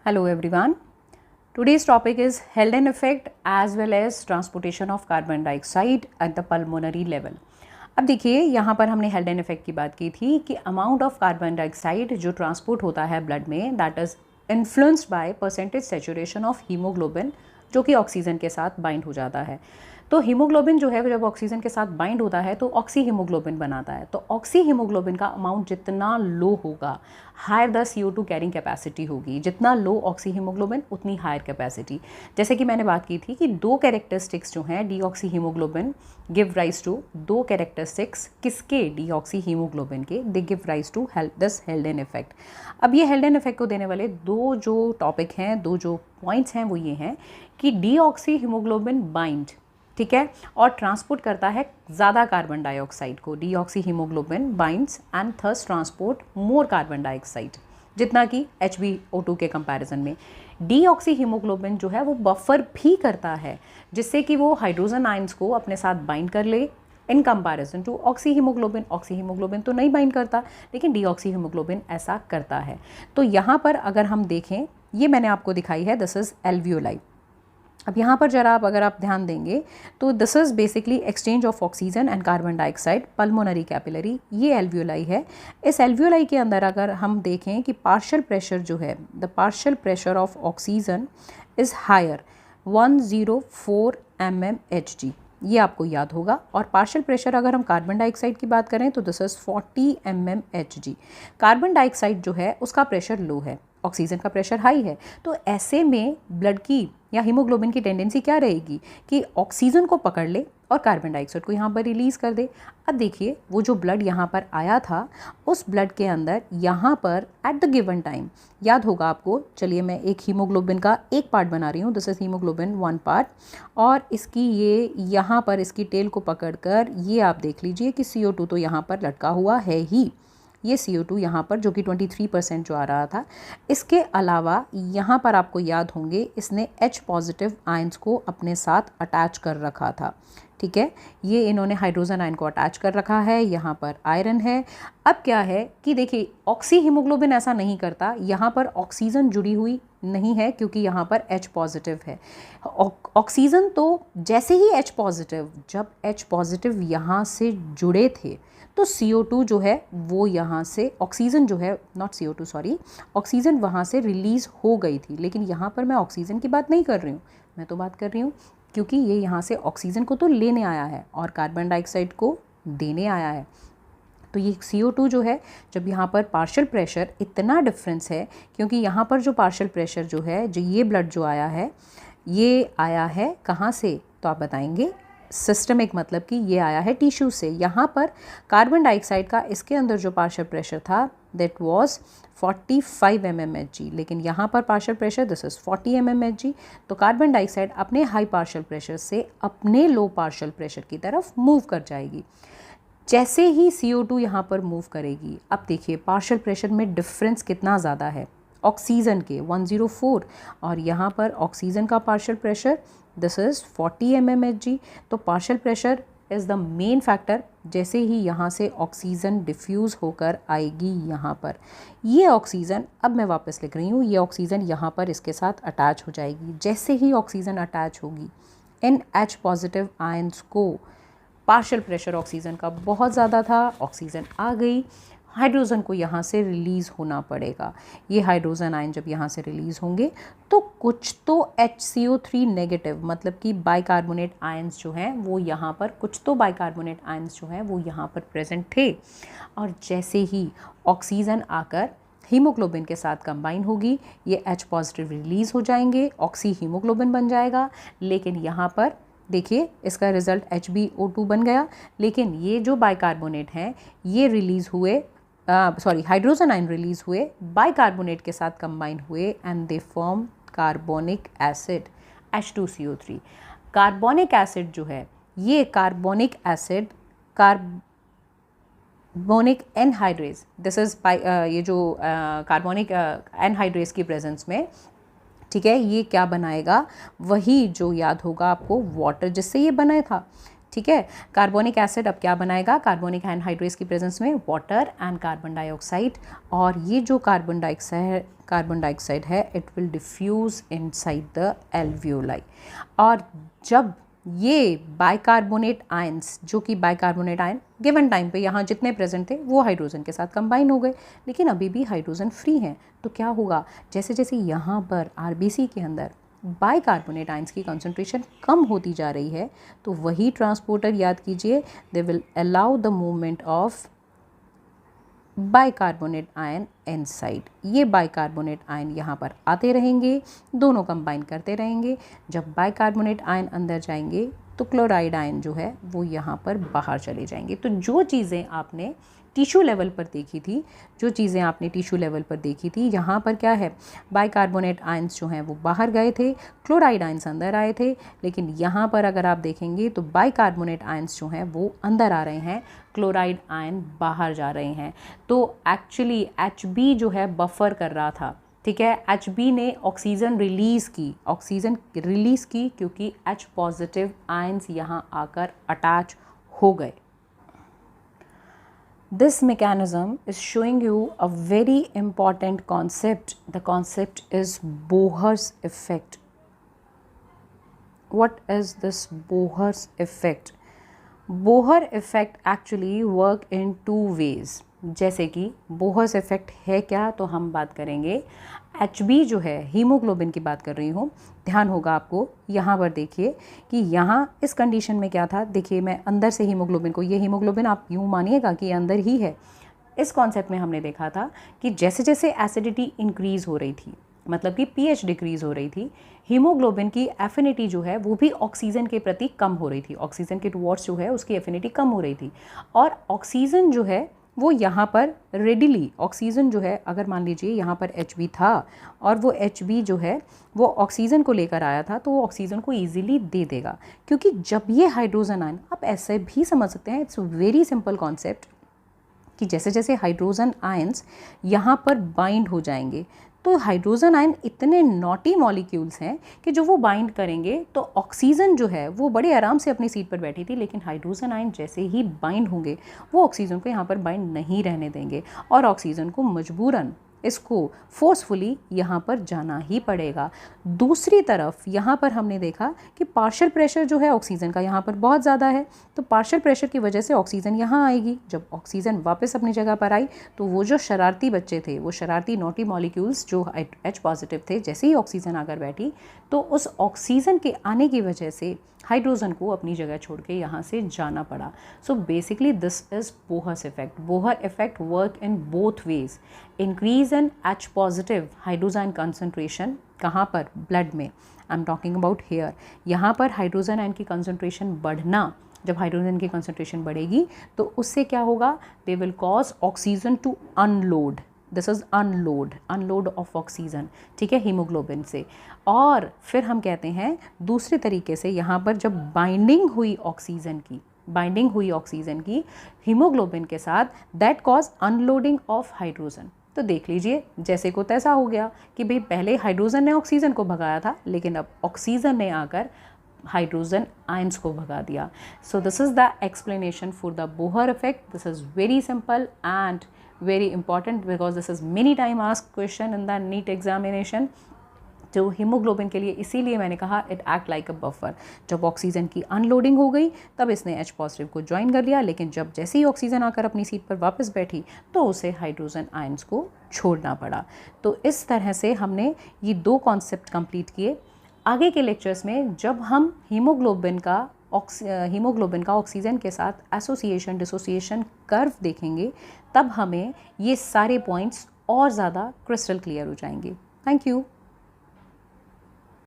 Hello everyone. Today's topic is Haldane effect as well as transportation of carbon dioxide at the pulmonary level. अब देखिए यहाँ पर हमने हेल्डेन effect की बात की थी कि अमाउंट ऑफ कार्बन डाइऑक्साइड जो ट्रांसपोर्ट होता है ब्लड में that is influenced by percentage saturation of haemoglobin जो कि ऑक्सीजन के साथ बाइंड हो जाता है। तो हीमोग्लोबिन जो है जब ऑक्सीजन के साथ बाइंड होता है तो ऑक्सी हीमोग्लोबिन बनाता है। तो ऑक्सी हीमोग्लोबिन का अमाउंट जितना लो होगा higher the CO2 carrying capacity होगी। जितना लो ऑक्सी हीमोग्लोबिन उतनी हायर कैपेसिटी। जैसे कि मैंने बात की थी कि दो कैरेक्टरिस्टिक्स जो हैं deoxy haemoglobin give rise to दो कैरेक्टरिस्टिक्स किसके डीऑक्सी हीमोग्लोबिन के they give rise to this Haldane effect. अब ये हेल्डेन इफेक्ट को देने वाले दो जो टॉपिक हैं दो जो पॉइंट्स हैं वो ये हैं कि डीऑक्सी हीमोग्लोबिन बाइंड ठीक है और ट्रांसपोर्ट करता है ज़्यादा कार्बन डाइऑक्साइड को। Deoxy haemoglobin binds and thus transport more carbon dioxide जितना कि HbO2 के कंपैरिजन में। डीऑक्सी हीमोग्लोबिन जो है वो बफर भी करता है जिससे कि वो हाइड्रोजन आयंस को अपने साथ बाइंड कर ले in comparison to oxy haemoglobin. Oxy haemoglobin तो नहीं बाइंड करता लेकिन डीऑक्सी हीमोग्लोबिन ऐसा करता है। तो यहाँ पर अगर हम देखें ये मैंने आपको दिखाई है दिस इज़ एल्वियोलाई। अब यहाँ पर जरा अगर आप ध्यान देंगे तो this is basically exchange of oxygen and carbon dioxide pulmonary capillary. ये एल्वियोलाई है। इस एल्वियोलाई के अंदर अगर हम देखें कि पार्शियल प्रेशर जो है the partial pressure of oxygen is higher 104 mmHg। ये आपको याद होगा। और पार्शियल प्रेशर अगर हम कार्बन डाइऑक्साइड की बात करें तो this is 40 mmHg। Carbon dioxide जो है उसका प्रेशर लो है, ऑक्सीजन का प्रेशर हाई है। तो ऐसे में ब्लड की या हीमोग्लोबिन की टेंडेंसी क्या रहेगी कि ऑक्सीजन को पकड़ ले और कार्बन डाइऑक्साइड को यहाँ पर रिलीज़ कर दे। अब देखिए वो जो ब्लड यहाँ पर आया था उस ब्लड के अंदर यहाँ पर एट द गिवन टाइम याद होगा आपको। चलिए मैं एक हीमोग्लोबिन का एक पार्ट बना रही हूँ this is haemoglobin one part और इसकी ये यहाँ पर इसकी टेल को पकड़कर ये आप देख लीजिए कि CO2 तो यहाँ पर लटका हुआ है ही। ये CO2 यहाँ पर जो कि 23% जो आ रहा था। इसके अलावा यहाँ पर आपको याद होंगे इसने H पॉजिटिव आयंस को अपने साथ अटैच कर रखा था। ठीक है, ये इन्होंने हाइड्रोजन आयन को अटैच कर रखा है। यहाँ पर आयरन है। अब क्या है कि देखिए ऑक्सी हीमोग्लोबिन ऐसा नहीं करता। यहाँ पर ऑक्सीजन जुड़ी हुई नहीं है क्योंकि यहाँ पर H पॉजिटिव है। ऑक्सीजन तो जैसे ही जब H पॉजिटिव यहाँ से जुड़े थे तो CO2 जो है वो यहाँ से ऑक्सीजन जो है नॉट CO2 सॉरी ऑक्सीजन वहाँ से रिलीज़ हो गई थी। लेकिन यहाँ पर मैं ऑक्सीजन की बात नहीं कर रही हूँ, मैं तो बात कर रही हूँ क्योंकि ये यहाँ से ऑक्सीजन को तो लेने आया है और कार्बन डाइऑक्साइड को देने आया है। तो ये CO2 जो है जब यहाँ पर पार्शियल प्रेशर इतना डिफरेंस है क्योंकि यहाँ पर जो पार्शियल प्रेशर जो है जो ये ब्लड जो आया है ये आया है कहाँ से तो आप बताएंगे सिस्टमिक, मतलब कि ये आया है टिश्यू से। यहाँ पर कार्बन डाइऑक्साइड का इसके अंदर जो पार्शियल प्रेशर था दैट वाज 45 mmHg लेकिन यहाँ पर partial pressure this is 40 mmHg। तो कार्बन डाइऑक्साइड अपने हाई पार्शियल प्रेशर से अपने लो पार्शियल प्रेशर की तरफ मूव कर जाएगी। जैसे ही CO2 यहाँ पर मूव करेगी अब देखिए पार्शियल प्रेशर में डिफरेंस कितना ज़्यादा है ऑक्सीजन के 104 और यहाँ पर ऑक्सीजन का partial pressure this is 40 mmHg। तो partial pressure is the main factor. जैसे ही यहाँ से ऑक्सीजन डिफ्यूज़ होकर आएगी यहाँ पर ये ऑक्सीजन अब मैं वापस लिख रही हूँ ये ऑक्सीजन यहाँ पर इसके साथ अटैच हो जाएगी। जैसे ही ऑक्सीजन अटैच होगी इन H पॉजिटिव आयंस को पार्शियल प्रेशर ऑक्सीजन का बहुत ज़्यादा था, ऑक्सीजन आ गई, हाइड्रोजन को यहाँ से रिलीज़ होना पड़ेगा। ये हाइड्रोजन आयन जब यहाँ से रिलीज़ होंगे तो कुछ तो HCO3 नेगेटिव मतलब कि बाइकार्बोनेट आयंस जो हैं वो यहाँ पर कुछ तो बाइकार्बोनेट आयंस जो हैं वो यहाँ पर प्रेजेंट थे। और जैसे ही ऑक्सीजन आकर हीमोग्लोबिन के साथ कंबाइन होगी ये H पॉजिटिव रिलीज़ हो जाएंगे, ऑक्सी हीमोग्लोबिन बन जाएगा। लेकिन यहाँ पर देखिए इसका रिज़ल्ट HbO2 बन गया। लेकिन ये जो बाइकार्बोनेट हैं ये रिलीज़ हुए हाइड्रोजन आयन रिलीज़ हुए बाइकार्बोनेट के साथ कंबाइन हुए and they form carbonic acid H2CO3। Carbonic acid जो है ये carbonic acid carbonic anhydrase this is ये जो कार्बोनिक एनहाइड्रेज की प्रेजेंस में ठीक है ये क्या बनाएगा वही जो याद होगा आपको वाटर जिससे ये बना था ठीक है। कार्बोनिक एसिड अब क्या बनाएगा, कार्बोनिक एनहाइड्रेस की प्रेजेंस में वाटर एंड कार्बन डाइऑक्साइड, और ये जो कार्बन डाइऑक्साइड है it will diffuse inside the alveoli. और जब ये बाइकार्बोनेट आयंस, जो कि बाइकार्बोनेट आयन गिवन टाइम पे यहाँ जितने प्रेजेंट थे वो हाइड्रोजन के साथ कंबाइन हो गए, लेकिन अभी भी हाइड्रोजन फ्री हैं, तो क्या होगा, जैसे जैसे यहाँ पर आरबीसी के अंदर बाइकार्बोनेट आयंस की कंसंट्रेशन कम होती जा रही है, तो वही ट्रांसपोर्टर याद कीजिए, they will allow the movement of bicarbonate ion inside. ये बाइकार्बोनेट आयन यहाँ पर आते रहेंगे, दोनों कंबाइन करते रहेंगे। जब बाइकार्बोनेट आयन अंदर जाएंगे तो क्लोराइड आयन जो है वो यहाँ पर बाहर चले जाएंगे। तो जो चीज़ें आपने टिश्यू लेवल पर देखी थी, यहाँ पर क्या है, बाइकार्बोनेट आयंस जो हैं वो बाहर गए थे, क्लोराइड आयंस अंदर आए थे, लेकिन यहाँ पर अगर आप देखेंगे तो बाइकार्बोनेट आयंस जो हैं वो अंदर आ रहे हैं, क्लोराइड आयन बाहर जा रहे हैं। तो एक्चुअली Hb जो है बफर कर रहा था, ठीक है, Hb ने ऑक्सीजन रिलीज़ की क्योंकि H पॉजिटिव आयंस यहाँ आकर अटैच हो गए। This mechanism is showing you a very important concept. The concept is Bohr's effect. What is this Bohr's effect? Bohr effect actually work in two ways. जैसे कि Bohr's effect है क्या, तो हम बात करेंगे Hb जो है, हीमोग्लोबिन की बात कर रही हूँ, ध्यान होगा आपको, यहाँ पर देखिए कि यहाँ इस कंडीशन में क्या था, देखिए मैं अंदर से हीमोग्लोबिन को, ये हीमोग्लोबिन आप यूँ मानिएगा कि ये अंदर ही है। इस कॉन्सेप्ट में हमने देखा था कि जैसे जैसे एसिडिटी इंक्रीज़ हो रही थी, मतलब कि pH डिक्रीज़ हो रही थी, हीमोग्लोबिन की एफिनिटी जो है वो भी ऑक्सीजन के प्रति कम हो रही थी, ऑक्सीजन के टुवर्ड्स जो है उसकी एफिनिटी कम हो रही थी, और ऑक्सीजन जो है वो यहाँ पर रेडिली, ऑक्सीजन जो है, अगर मान लीजिए यहाँ पर Hb था और वो Hb जो है वो ऑक्सीजन को लेकर आया था, तो वो ऑक्सीजन को ईजिली दे देगा, क्योंकि जब ये हाइड्रोजन आयन, आप ऐसे भी समझ सकते हैं, इट्स वेरी सिंपल कॉन्सेप्ट, कि जैसे जैसे हाइड्रोजन आयंस यहाँ पर बाइंड हो जाएंगे, तो हाइड्रोजन आयन इतने नॉटी मॉलिक्यूल्स हैं कि जो वो बाइंड करेंगे तो ऑक्सीजन जो है वो बड़े आराम से अपनी सीट पर बैठी थी, लेकिन हाइड्रोजन आयन जैसे ही बाइंड होंगे वो ऑक्सीजन को यहाँ पर बाइंड नहीं रहने देंगे, और ऑक्सीजन को मजबूरन इसको फोर्सफुली यहाँ पर जाना ही पड़ेगा। दूसरी तरफ यहाँ पर हमने देखा कि पार्शियल प्रेशर जो है ऑक्सीजन का यहाँ पर बहुत ज़्यादा है, तो पार्शियल प्रेशर की वजह से ऑक्सीजन यहाँ आएगी। जब ऑक्सीजन वापस अपनी जगह पर आई तो वो जो शरारती बच्चे थे, वो शरारती नोटी मॉलिक्यूल्स जो H पॉजिटिव थे, जैसे ही ऑक्सीजन आकर बैठी तो उस ऑक्सीजन के आने की वजह से हाइड्रोजन को अपनी जगह छोड़ के यहाँ से जाना पड़ा। So basically this is Bohr's effect. Bohr effect work in both ways, increase in H positive hydrogen concentration, कहाँ पर, ब्लड में, I am talking about here. यहाँ पर हाइड्रोजन आयन की कंसंट्रेशन बढ़ना, जब हाइड्रोजन की कंसंट्रेशन बढ़ेगी तो उससे क्या होगा, they will cause oxygen to unload, this is unload of oxygen, ठीक है, हीमोग्लोबिन से। और फिर हम कहते हैं दूसरे तरीके से, यहाँ पर जब बाइंडिंग हुई ऑक्सीजन की हीमोग्लोबिन के साथ, that cause unloading of hydrogen. तो देख लीजिए जैसे को तैसा हो गया कि भाई पहले हाइड्रोजन ने ऑक्सीजन को भगाया था, लेकिन अब ऑक्सीजन ने आकर हाइड्रोजन आयंस को भगा दिया। So this is the explanation for the Bohr effect. This is very simple and very important because this is many time asked question in the NEET examination। जो हीमोग्लोबिन के लिए इसीलिए मैंने कहा it act like a buffer. जब oxygen की unloading हो गई तब इसने H पॉजिटिव को ज्वाइन कर लिया, लेकिन जब जैसे ही ऑक्सीजन आकर अपनी सीट पर वापस बैठी तो उसे हाइड्रोजन आयंस को छोड़ना पड़ा। तो इस तरह से हमने ये दो कॉन्सेप्ट कंप्लीट किए। आगे के लेक्चर्स में जब हम हीमोग्लोबिन का ऑक्सीजन के साथ एसोसिएशन डिसोसिएशन कर्व देखेंगे, तब हमें ये सारे पॉइंट्स और ज़्यादा क्रिस्टल क्लियर हो जाएंगे। Thank you.